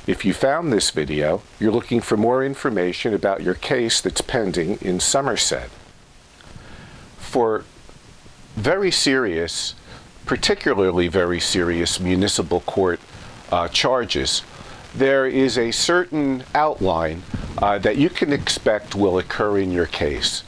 If you found this video, you're looking for more information about your case that's pending in Somerset. For very serious, particularly very serious municipal court charges, there is a certain outline that you can expect will occur in your case.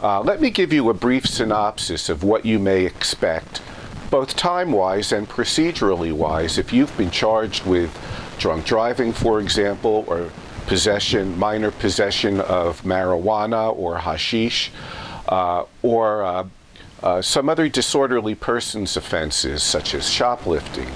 Let me give you a brief synopsis of what you may expect, both time-wise and procedurally-wise, if you've been charged with drunk driving, for example, or minor possession of marijuana or hashish, or some other disorderly persons offenses such as shoplifting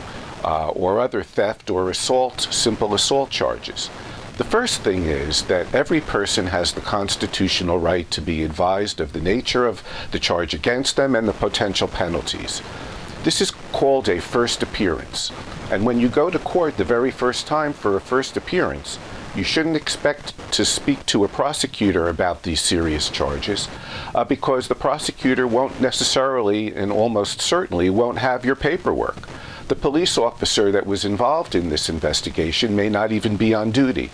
or other theft or assault, simple assault charges. The first thing is that every person has the constitutional right to be advised of the nature of the charge against them and the potential penalties. This is called a first appearance. And when you go to court the very first time for a first appearance, you shouldn't expect to speak to a prosecutor about these serious charges because the prosecutor won't necessarily and almost certainly won't have your paperwork. The police officer that was involved in this investigation may not even be on duty.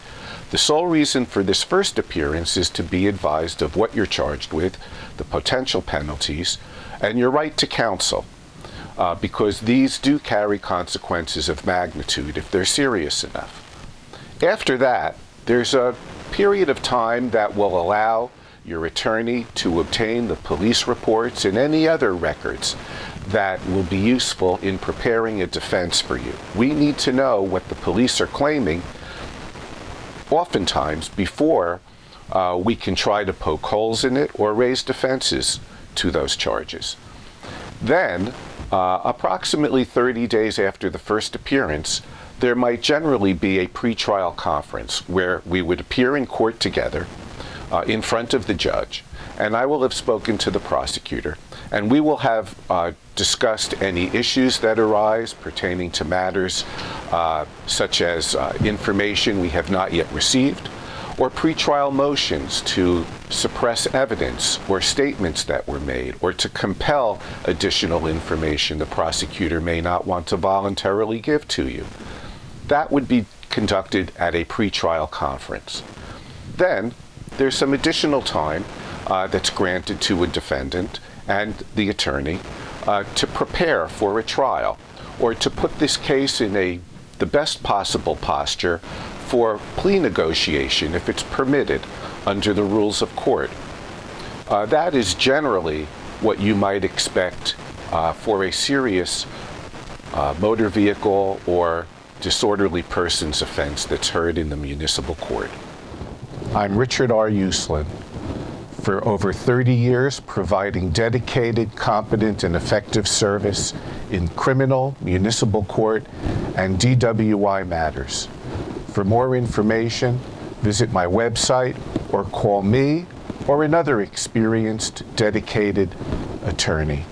The sole reason for this first appearance is to be advised of what you're charged with, the potential penalties, and your right to counsel. Because these do carry consequences of magnitude if they're serious enough. After that, there's a period of time that will allow your attorney to obtain the police reports and any other records that will be useful in preparing a defense for you. We need to know what the police are claiming oftentimes before we can try to poke holes in it or raise defenses to those charges. Then, approximately 30 days after the first appearance, there might generally be a pretrial conference where we would appear in court together in front of the judge, and I will have spoken to the prosecutor, and we will have discussed any issues that arise pertaining to matters such as information we have not yet received, or pretrial motions to suppress evidence or statements that were made, or to compel additional information the prosecutor may not want to voluntarily give to you. That would be conducted at a pretrial conference. Then there's some additional time that's granted to a defendant and the attorney to prepare for a trial, or to put this case in the best possible posture for plea negotiation if it's permitted under the rules of court. That is generally what you might expect for a serious motor vehicle or disorderly persons offense that's heard in the municipal court. I'm Richard R. Uslan. For over 30 years, providing dedicated, competent, and effective service in criminal, municipal court, and DWI matters. For more information, visit my website or call me or another experienced, dedicated attorney.